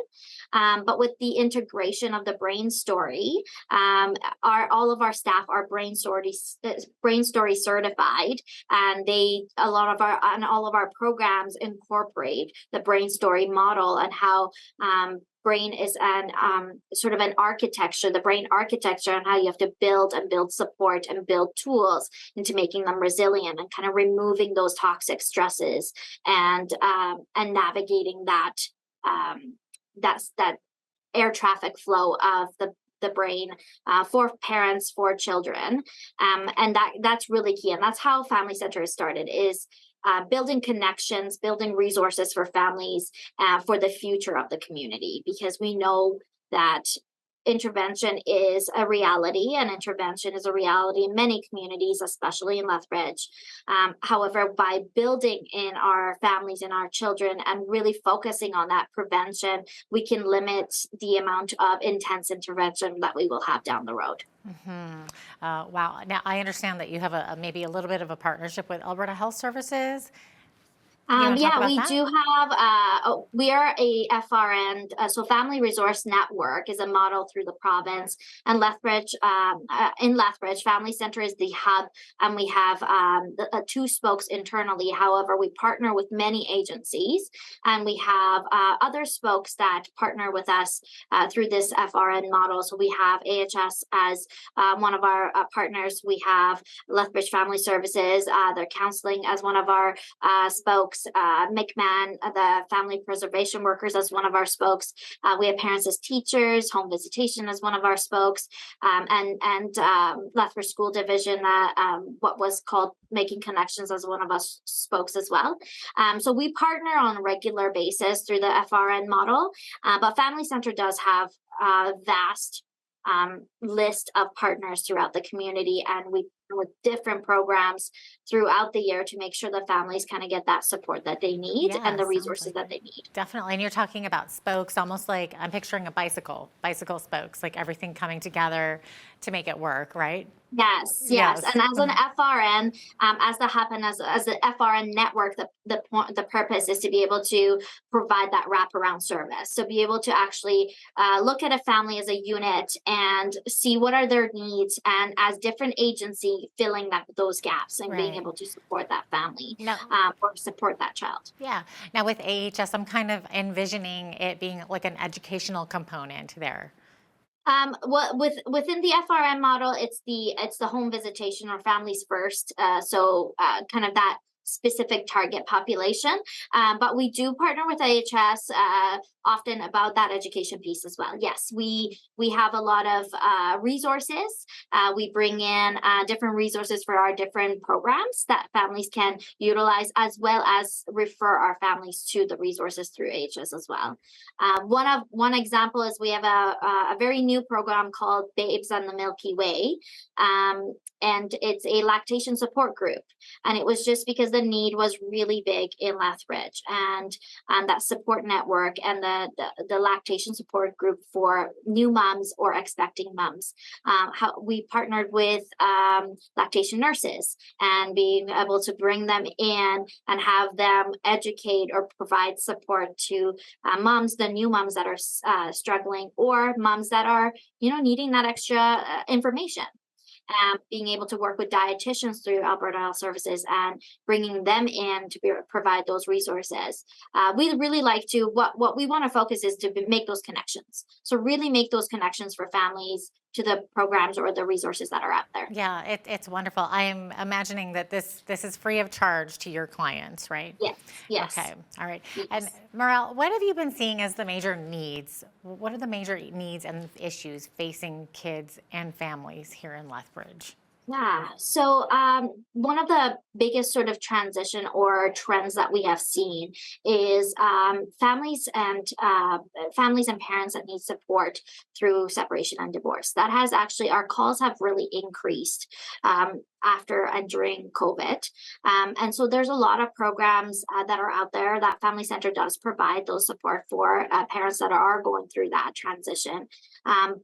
But with the integration of the brain story, all of our staff are brain story certified, and all of our programs incorporate the brain story model and how brain is an sort of an architecture, the brain architecture, and how you have to build support and build tools into making them resilient and kind of removing those toxic stresses and navigating that air traffic flow of the brain for parents, for children, and that's really key. And that's how Family Center has started, is building connections, building resources for families for the future of the community, because we know that intervention is a reality, and intervention is a reality in many communities, especially in Lethbridge. However, by building in our families and our children and really focusing on that prevention, we can limit the amount of intense intervention that we will have down the road. Wow. Now, I understand that you have maybe a little bit of a partnership with Alberta Health Services. Yeah, we do have, we are a FRN, so Family Resource Network is a model through the province, and Lethbridge, in Lethbridge, Family Centre is the hub, and we have 2 spokes internally. However, we partner with many agencies, and we have other spokes that partner with us through this FRN model. So we have AHS as one of our partners. We have Lethbridge Family Services, their counseling as one of our spokes. McMahon, the family preservation workers, as one of our spokes. We have parents as teachers, home visitation as one of our spokes, and Lethbridge School Division, what was called Making Connections, as one of us spokes as well. So we partner on a regular basis through the FRN model, but Family Centre does have a vast list of partners throughout the community, and we with different programs throughout the year to make sure the families kind of get that support that they need and the resources that they need. Definitely. And you're talking about spokes, almost like I'm picturing a bicycle spokes, like everything coming together to make it work, right? Yes. And as an FRN, as the hub and as the FRN network, the purpose is to be able to provide that wraparound service. So be able to actually look at a family as a unit and see what are their needs, and as different agency filling those gaps and being able to support that family or support that child. Yeah. Now with AHS, I'm kind of envisioning it being like an educational component there. Within the FRN model, it's the home visitation or families first. So kind of that specific target population. But we do partner with AHS often about that education piece as well. Yes, we have a lot of resources. We bring in different resources for our different programs that families can utilize, as well as refer our families to the resources through AHS as well. One example is we have a very new program called Babes on the Milky Way. And it's a lactation support group. And it was just because the need was really big in Lethbridge, and that support network and the lactation support group for new moms or expecting moms. How we partnered with lactation nurses and being able to bring them in and have them educate or provide support to moms, the new moms that are struggling, or moms that are, needing that extra information. Being able to work with dietitians through Alberta Health Services and bringing them in to provide those resources. We really like to, what we want to focus is to make those connections. So really make those connections for families to the programs or the resources that are out there. Yeah, it's wonderful. I am imagining that this is free of charge to your clients, right? Yes. Okay, all right. Yes. And Morel, what have you been seeing as the major needs? What are the major needs and issues facing kids and families here in Lethbridge? Yeah. So one of the biggest sort of transition or trends that we have seen is families and parents that need support through separation and divorce. That has actually, our calls have really increased after and during COVID. And so there's a lot of programs that are out there that Family Centre does provide those support for parents that are going through that transition.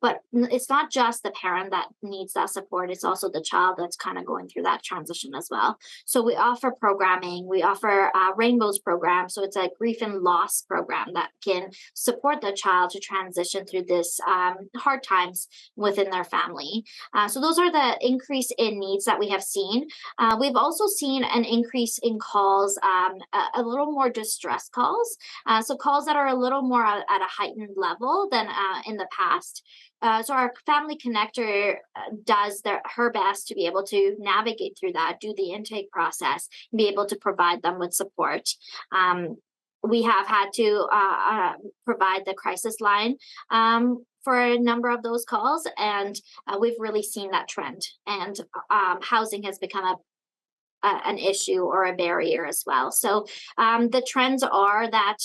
But it's not just the parent that needs that support, it's also the child that's kind of going through that transition as well. So we offer programming, we offer Rainbows program. So it's a grief and loss program that can support the child to transition through this hard times within their family. So those are the increase in needs that we have seen. We've also seen an increase in calls, a little more distress calls. So calls that are a little more at a heightened level than in the past. So our family connector does her best to be able to navigate through that, do the intake process, and be able to provide them with support. We have had to provide the crisis line for a number of those calls, and we've really seen that trend. And housing has become an issue or a barrier as well. So the trends are that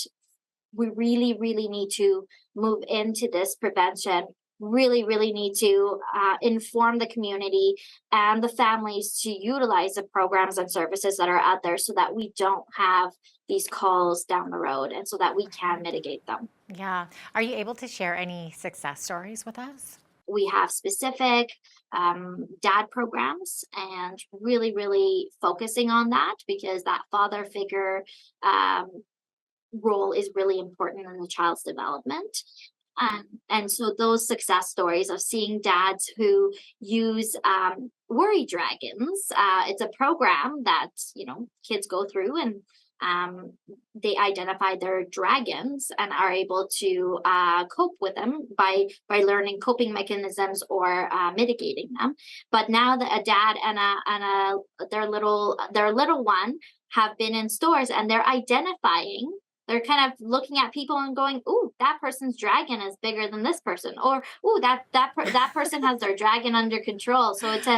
we really, really need to move into this prevention really, really need to inform the community and the families to utilize the programs and services that are out there so that we don't have these calls down the road and so that we can mitigate them. Yeah. Are you able to share any success stories with us? We have specific dad programs and really, really focusing on that because that father figure role is really important in the child's development. And so those success stories of seeing dads who use worry dragons, it's a program that, kids go through and they identify their dragons and are able to cope with them by learning coping mechanisms or mitigating them. But now that a dad and their little one have been in stores and they're identifying. They're kind of looking at people and going, "Ooh, that person's dragon is bigger than this person," or "Ooh, that person has their dragon under control." So it's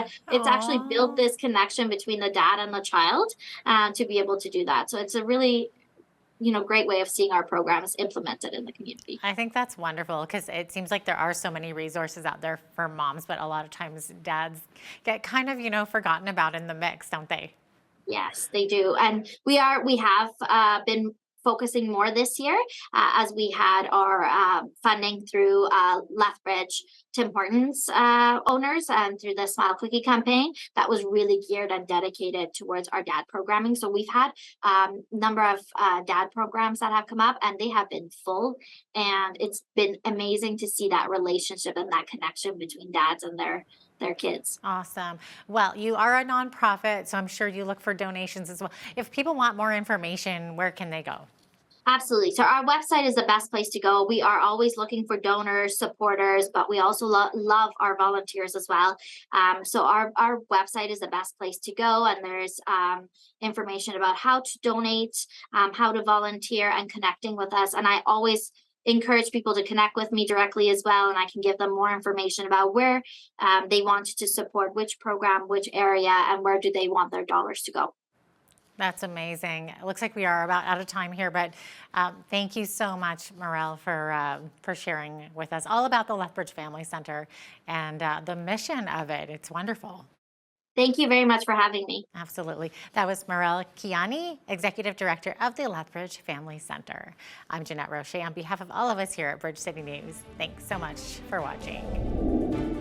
actually built this connection between the dad and the child to be able to do that. So it's a really great way of seeing our programs implemented in the community. I think that's wonderful because it seems like there are so many resources out there for moms, but a lot of times dads get kind of forgotten about in the mix, don't they? Yes, they do, and we have been focusing more this year as we had our funding through Lethbridge Tim Hortons owners and through the Smile Cookie campaign that was really geared and dedicated towards our dad programming. So we've had a number of dad programs that have come up and they have been full, and it's been amazing to see that relationship and that connection between dads and their kids. Awesome. Well, you are a nonprofit, so I'm sure you look for donations as well. If people want more information, where can they go? Absolutely. So our website is the best place to go. We are always looking for donors, supporters, but we also love our volunteers as well. So our website is the best place to go, and there's information about how to donate, how to volunteer, and connecting with us. And I always encourage people to connect with me directly as well, and I can give them more information about where they want to support which program, which area, and where do they want their dollars to go. That's amazing. It looks like we are about out of time here, but thank you so much, Morel, for sharing with us all about the Lethbridge Family Center and the mission of it. It's wonderful. Thank you very much for having me. Absolutely. That was Morel Kiani, Executive Director of the Lethbridge Family Center. I'm Jeanette Roche on behalf of all of us here at Bridge City News. Thanks so much for watching.